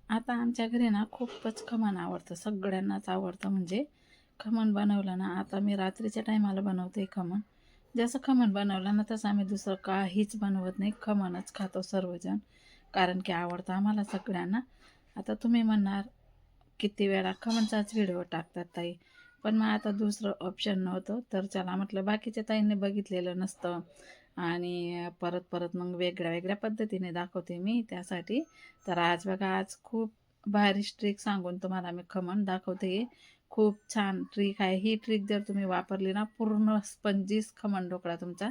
आता आमच्या घरी ना खूपच खमण आवडतं, सगळ्यांनाच आवडतं. म्हणजे खमण बनवलं ना, आता मी रात्रीच्या टायमाला बनवते खमण. जसं खमण बनवलं ना, तसं आम्ही दुसरं काहीच बनवत नाही. खमणच खातो सर्वजण, कारण की आवडतं आम्हाला सगळ्यांना. आता तुम्ही म्हणणार, किती वेळा खमणचाच व्हिडिओ टाकतात ताई. पण मग आता दुसरं ऑप्शन नव्हतं, तर चला म्हटलं बाकीच्या ताईंनी बघितलेलं नसतं आणि परत परत मग वेगळ्या वेगळ्या पद्धतीने दाखवते मी त्यासाठी. तर आज बघा, आज खूप भारी ट्रिक सांगून तुम्हाला मी खमण दाखवते. खूप छान ट्रिक आहे ही. ट्रिक जर तुम्ही वापरली ना, पूर्ण स्पंजीस खमण ढोकळा तुमचा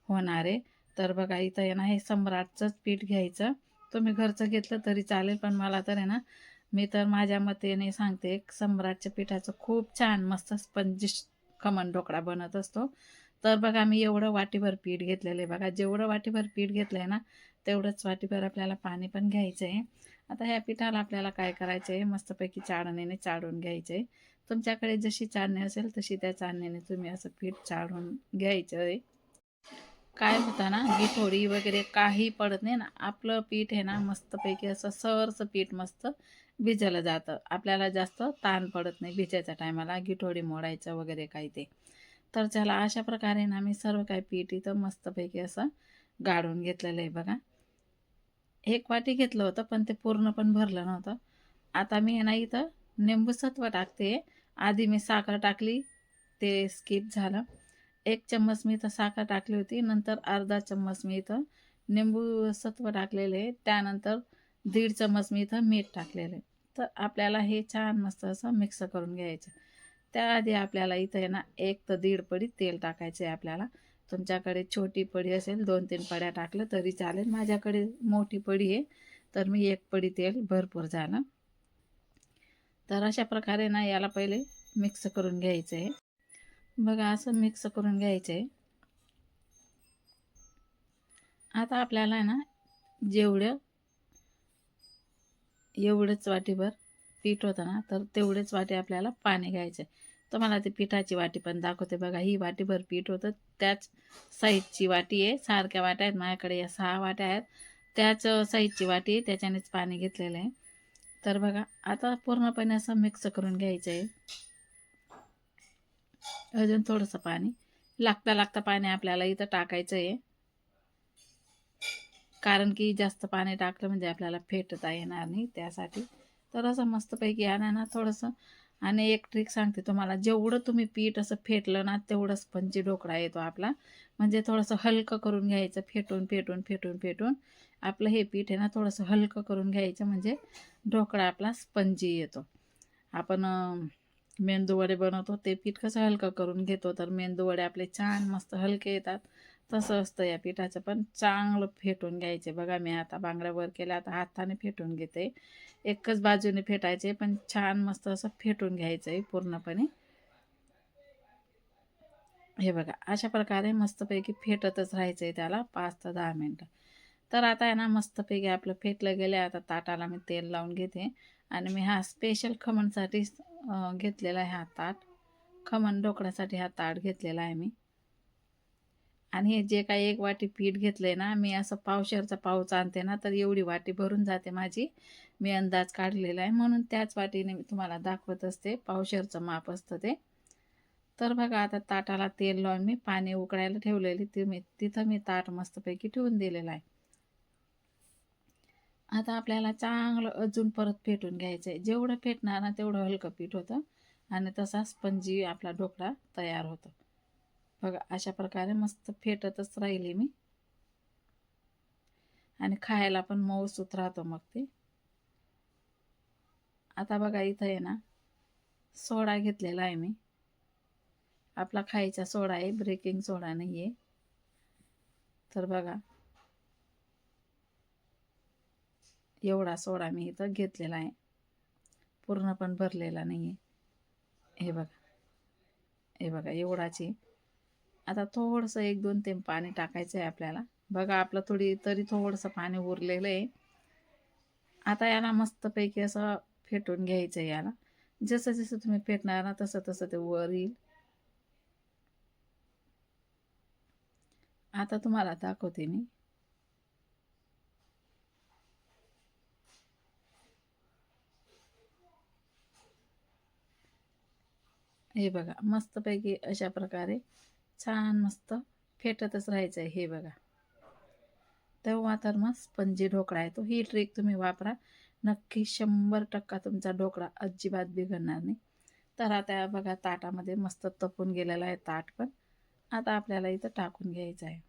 होणार आहे. तर बघा, इथं आहे ना, हे सम्राटचंच पीठ घ्यायचं. तुम्ही घरचं घेतलं तरी चालेल, पण मला तर आहे ना, मी तर माझ्या मतेने सांगते, सम्राटच्या पिठाचं खूप छान मस्त स्पंजिश खमण ढोकळा बनत असतो. तर बघा, मी एवढं वाटीभर पीठ घेतलेलं आहे. बघा, जेवढं वाटीभर पीठ घेतलं आहे ना, तेवढंच वाटीभर आपल्याला पाणी पण घ्यायचं आहे. आता ह्या पिठाला आपल्याला काय करायचं आहे, मस्तपैकी चाळणीने चाळून घ्यायचं आहे. तुमच्याकडे जशी चाळणी असेल तशी त्या चाळणीने तुम्ही असं पीठ चाळून घ्यायचं आहे. काय होतं ना, गिठोडी वगैरे काही पडत नाही ना, आपलं पीठ आहे ना, मस्तपैकी असं सरचं पीठ मस्त भिजलं जातं. आपल्याला जास्त ताण पडत नाही भिजायच्या टायमाला, गिठोडी मोडायचं वगैरे काही ते. तर चला, अशा प्रकारे ना मी सर्व काही पीठ इथं मस्तपैकी असं गाळून घेतलेलं आहे बघा. एक वाटी घेतलं होतं, पण ते पूर्ण पण भरलं नव्हतं. आता मी आहे ना, इथं निंबू सत्व टाकते. आधी मी साखर टाकली, ते स्किप झालं. 1 चम्मच मी इथं साखर टाकली होती. नंतर अर्धा चम्मच मी इथं निंबू सत्व टाकलेले आहे. त्यानंतर 1.5 चम्मच मी इथं मीठ टाकलेलं आहे. तर आपल्याला हे छान मस्त असं मिक्स करून घ्यायचं. त्याआधी आपल्याला इथं आहे ना, 1 ते 1.5 पडी तेल टाकायचं आहे आपल्याला. तुमच्याकडे छोटी पडी असेल, 2-3 पड्या टाकलं तरी चालेल. माझ्याकडे मोठी पडी आहे, तर मी 1 पडी तेल भरपूर झालं. तर अशा प्रकारे ना, याला पहिले मिक्स करून घ्यायचं आहे. बघा, असं मिक्स करून घ्यायचं आहे. आता आपल्याला आहे ना, जेवढं एवढंच वाटीभर पीठ होतं ना, तर तेवढेच वाटी आपल्याला पाणी घ्यायचं आहे. तुम्हाला ती पिठाची वाटी पण दाखवते बघा. ही वाटीभर पीठ होतं, त्याच साईजची वाटी आहे. सारख्या वाट्या आहेत माझ्याकडे, या 6 वाट्या आहेत. त्याच साईजची वाटी आहे, त्याच्यानेच पाणी घेतलेलं आहे. तर बघा, आता पूर्णपणे असं मिक्स करून घ्यायचं आहे. अजून थोडंसं पाणी लागता लागता पाणी आपल्याला इथं टाकायचं आहे, कारण की जास्त पाणी टाकलं म्हणजे आपल्याला फेटता येणार नाही त्यासाठी. तर असं मस्तपैकी आणा ना थोडंसं. आणि एक ट्रिक सांगते तुम्हाला, जेवढं तुम्ही पीठ असं फेटलं ना, तेवढं स्पंजी ढोकळा येतो आपला. म्हणजे थोडंसं हलकं करून घ्यायचं, फेटून फेटून फेटून फेटून आपलं हे पीठ आहे ना, थोडंसं हलकं करून घ्यायचं, म्हणजे ढोकळा आपला स्पंजी येतो. आपण मेंदूवडे बनवतो, ते पीठ कसं हलकं करून घेतो, तर मेंदूवडे आपले छान मस्त हलके येतात. तसं असतं या पिठाचं पण. चांगलं फेटून घ्यायचे. बघा, मी आता बांगड्या वर केल्या, आता हाताने फेटून घेते. एकच बाजूने फेटायचे, पण छान मस्त असं फेटून घ्यायचं आहे पूर्णपणे. हे बघा, अशा प्रकारे मस्तपैकी फेटतच राहायचं आहे त्याला 5 ते 10 मिनटं. तर आता आहे ना, मस्तपैकी आपलं फेटलं गेलं. आता ताटाला मी तेल लावून घेते आणि मी हा स्पेशल खमणसाठी घेतलेला आहे हा ताट. खमण ढोकळ्यासाठी हा ताट घेतलेला आहे मी. आणि हे जे काही 1 वाटी पीठ घेतलंय ना, मी असं पावशेरचा पाऊच आणते ना, तर एवढी वाटी भरून जाते माझी. मी अंदाज काढलेला आहे, म्हणून त्याच वाटीने मी तुम्हाला दाखवत असते. पावशेरचं माप असतं ते. तर बघा, आता ताटाला तेल लावून मी पाणी उकळायला ठेवलेली, तिथं मी ताट मस्तपैकी ठेवून दिलेलं आहे. आता आपल्याला चांगलं अजून परत फेटून घ्यायचं आहे. जेवढं फेटणार ना, तेवढं हलकं पीठ होतं आणि तसा स्पंजी आपला ढोकळा तयार होतो. बघा, अशा प्रकारे मस्त फेटतच राहिली मी. आणि खायला पण मऊसूत राहतो मग ते. आता बघा, इथं आहे ना, सोडा घेतलेला आहे मी. आपला खायचा सोडा आहे, बेकिंग सोडा नाही आहे. तर बघा, एवढा सोडा मी इथं घेतलेला आहे. पूर्ण पण भरलेला नाही आहे. हे बघा, हे बघा, एवढाच आहे. आता थोडंसं 1-2 थेंब पाणी टाकायचं आहे आपल्याला. बघा, आपलं तरी थोडंसं पाणी उरलेलं आहे. आता याला मस्तपैकी असं फेटून घ्यायचं आहे याला. जसं जसं तुम्ही फेटणार ना, तसं तसं ते वर येईल. आता तुम्हाला दाखवते मी. हे बघा मस्तपैकी अशा प्रकारे छान मस्त फेटतच राहायचं आहे. हे बघा तेव्हा तर मग स्पंजी ढोकळा आहे तो. ही ट्रिक तुम्ही वापरा, नक्की 100% तुमचा ढोकळा अजिबात बिघडणार नाही. तर आता बघा ताटामध्ये मस्त तपून गेलेला आहे ताट पण. आता आपल्याला इथं टाकून घ्यायचं आहे.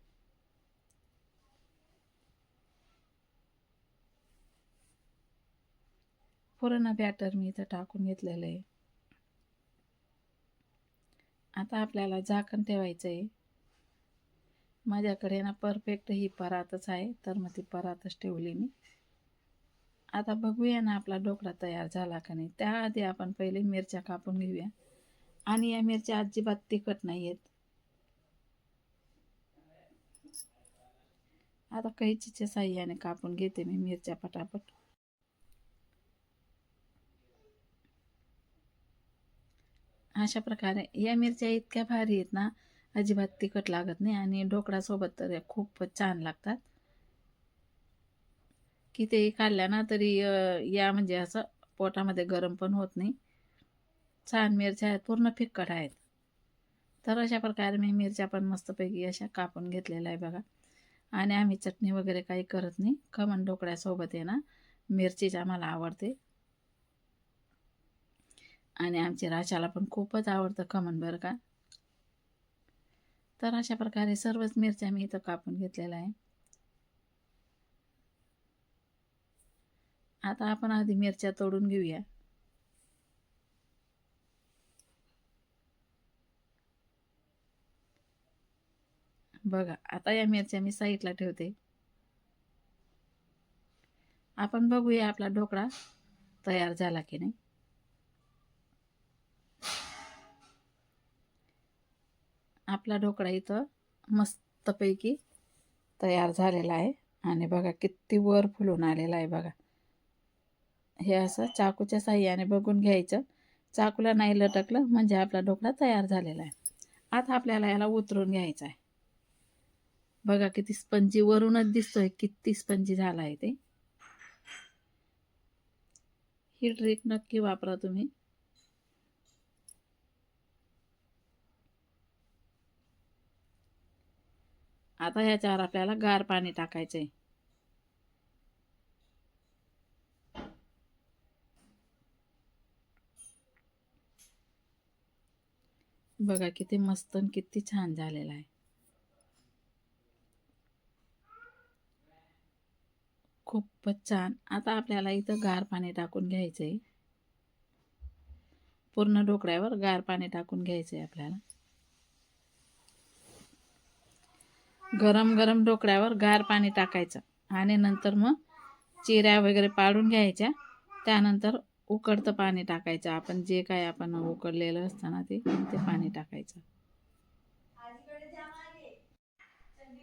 पूर्ण बॅटर मी इथं टाकून घेतलेलं आहे. आता आपल्याला झाकण ठेवायचं आहे. माझ्याकडे ना परफेक्ट ही परातच आहे, तर मग ती परातच ठेवली मी. आता बघूया ना आपला ढोकळा तयार झाला का नाही. त्याआधी आपण पहिले मिरच्या कापून घेऊया. आणि या मिरच्या अजिबात तिखट नाही आहेत. आता कैचीच्या साह्याने कापून घेते मी मिरच्या पटापट. अशा प्रकारे या मिरच्या इतक्या भारी आहेत ना, अजिबात तिखट लागत नाही आणि ढोकळ्यासोबत तर खूप छान लागतात. कितीही खाल्ल्या ना तरी या म्हणजे असं पोटामध्ये गरम पण होत नाही. छान मिरच्या आहेत, पूर्ण फिक्कट आहेत. तर अशा प्रकारे मी मिरच्या पण मस्तपैकी अशा कापून घेतलेल्या आहे बघा. आणि आम्ही चटणी वगैरे काही करत नाही. खमण ढोकळ्यासोबत आहे ना मिरचीच आम्हाला आवडते. आणि आमच्या राशाला पण खूपच आवडतं खमण बरं का. तर अशा प्रकारे सर्वच मिरच्या मी इथं कापून घेतलेल्या आहे. आता आपण आधी मिरच्या तोडून घेऊया. बघा आता या मिरच्या मी साईडला ठेवते. आपण बघूया आपला ढोकळा तयार झाला की नाही. आपला ढोकळा इथं मस्तपैकी तयार झालेला आहे. आणि बघा किती वर फुलून आलेला आहे बघा. हे असं चाकूच्या साह्याने बघून घ्यायचं. चाकूला नाही लटकलं म्हणजे आपला ढोकळा तयार झालेला आहे. आता आपल्याला याला उतरून घ्यायचा आहे. बघा किती स्पंजी वरूनच दिसतोय, किती स्पंजी झाला आहे ते. ही ट्रिक नक्की वापरा तुम्ही. आता ह्याच्यावर आपल्याला गार पाणी टाकायचं आहे. बघा किती मस्त आणि किती छान झालेला आहे. खूपच छान. आता आपल्याला इथं गार पाणी टाकून घ्यायचं आहे. पूर्ण ढोकळ्यावर गार पाणी टाकून घ्यायचं आहे आपल्याला. गरम गरम ढोकळ्यावर गार पाणी टाकायचं आणि नंतर मग चिऱ्या वगैरे पाडून घ्यायच्या. त्यानंतर उकळतं पाणी टाकायचं. आपण जे काय आपण उकळलेलं असतं ना ते पाणी टाकायचं.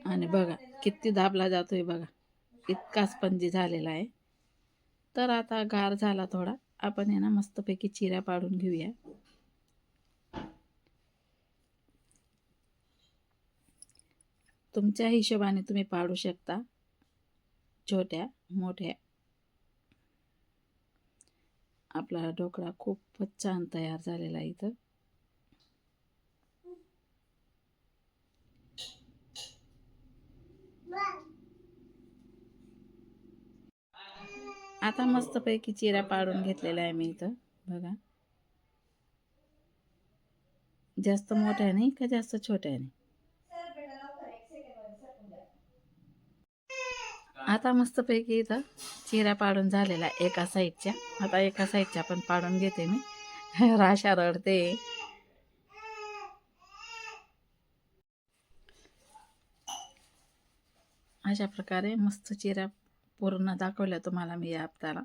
आणि बघा किती दाबला जातोय बघा, इतका स्पंजी झालेला आहे. तर आता गार झाला थोडा, आपण आहे ना मस्तपैकी चिऱ्या पाडून घेऊया. तुमच्या हिशोबाने तुम्ही पाडू शकता, छोट्या मोठ्या. आपला ढोकळा खूपच छान तयार झालेला आहे इथं. आता मस्तपैकी चिऱ्या पाडून घेतलेल्या आहे मी इथं बघा. जास्त मोठ्या नाही का जास्त छोट्या नाही. आता मस्तपैकी इथं चिऱ्या पाडून झालेला एका साईडच्या. आता एका साईडच्या पण पाडून घेते मी. राशा रडते. अशा प्रकारे मस्त चिऱ्या पूर्ण दाखवल्या तुम्हाला मी या हप्त्याला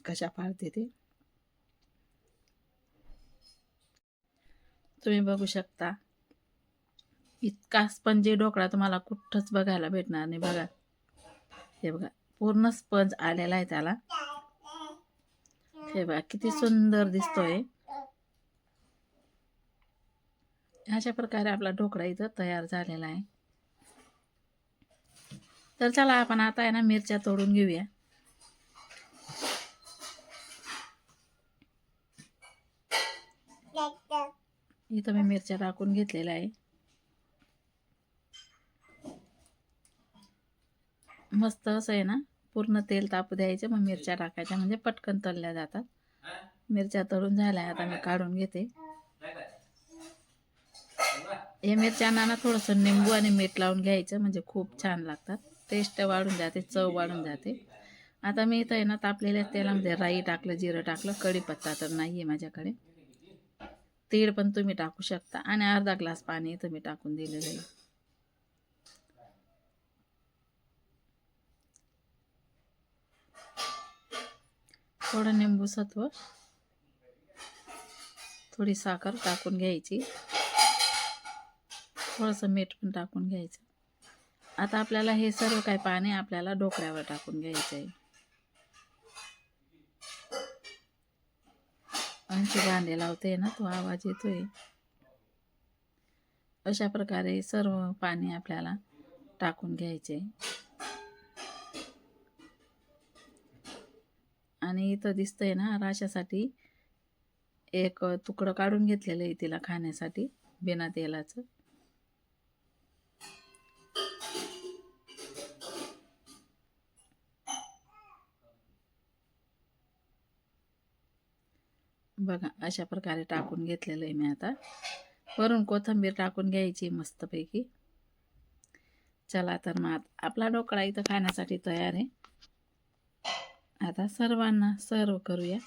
कशा पाडते ते. तुम्ही बघू शकता इतका स्पंजी ढोकळा तुम्हाला कुठंच बघायला भेटणार नाही बघा. हे बघा पूर्ण स्पंज आलेला आहे त्याला. हे बघा किती सुंदर दिसतोय. अशा प्रकारे आपला ढोकळा इथं तयार झालेला आहे. तर चला आपण आता आहे ना मिरच्या तोडून घेऊया. इथं मी मिरच्या टाकून घेतलेल्या आहे. मस्त असं आहे ना, पूर्ण तेल तापू द्यायचं, मग मिरच्या टाकायच्या, म्हणजे पटकन तळल्या जातात. मिरच्या तळून झाल्या, आता मी काढून घेते. हे मिरच्यांना ना थोडंसं निंबू आणि मीठ लावून घ्यायचं, म्हणजे खूप छान लागतात. टेस्ट वाढून जाते, चव वाढून जाते. आता मी इथं आहे ना तापलेल्या तेलामध्ये राई टाकलं, जिरं टाकलं, कढीपत्ता तर नाही आहे माझ्याकडे. तीळ पण तुम्ही टाकू शकता आणि अर्धा ग्लास पाणी इथं मी टाकून दिलेलं आहे. थोडं निंबू सत्व, थोडी साखर टाकून घ्यायची, थोडंसं मीठ पण टाकून घ्यायचं. आता आपल्याला हे सर्व काही पाणी आपल्याला ढोकळ्यावर टाकून घ्यायचं आहे. अंशू भांडे लावते ना, तो आवाज येतोय. अशा प्रकारे सर्व पाणी आपल्याला टाकून घ्यायचे. आणि इथं दिसतंय ना, राशासाठी एक तुकडं काढून घेतलेलं आहे तिला खाण्यासाठी, बिना तेलाचं. बघा अशा प्रकारे टाकून घेतलेलं आहे मी. आता वरून कोथिंबीर टाकून घ्यायची मस्तपैकी. चला तर मग आपला ढोकळा इथं खाण्यासाठी तयार आहे. आता सर्वांना सर्व करूया.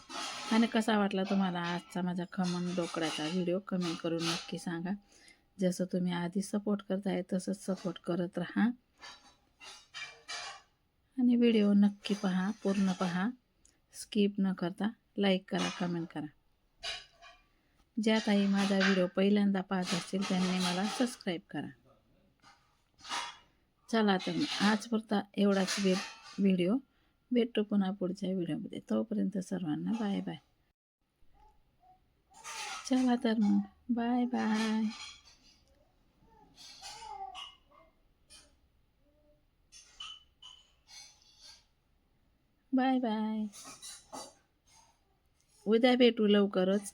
आणि कसा वाटला तुम्हाला आजचा माझा खमण ढोकळ्याचा व्हिडिओ कमेंट करून नक्की सांगा. जसं तुम्ही आधी सपोर्ट करताय तसंच सपोर्ट करत राहा. आणि व्हिडिओ नक्की पहा, पूर्ण पहा, स्किप न करता. लाईक करा, कमेंट करा. ज्या ताई माझा व्हिडिओ पहिल्यांदा पाहत असतील त्यांनी मला सबस्क्राईब करा. चला तर आजपुरता एवढाच व्हिडिओ. भेटू पुन्हा पुढच्या व्हिडिओमध्ये. तोपर्यंत सर्वांना बाय बाय. चला तर मग बाय बाय. Bye bye. उद्या भेटू लवकरच.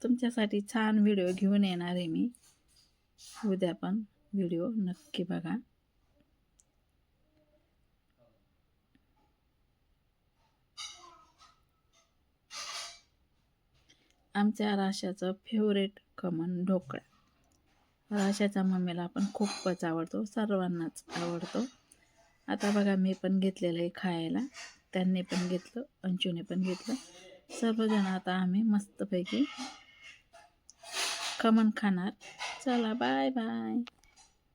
तुमच्यासाठी छान व्हिडिओ घेऊन येणार आहे मी. उद्या पण व्हिडिओ नक्की बघा. आमच्या राशाचं फेवरेट खमण ढोकळा. राशाच्या मम्मीला पण खूपच आवडतो, सर्वांनाच आवडतो. आता बघा मी पण घेतलेलं आहे खायला, त्यांनी पण घेतलं, अंशूने पण घेतलं. सर्वजण आता आम्ही मस्तपैकी खमण खाणार. चला बाय बाय.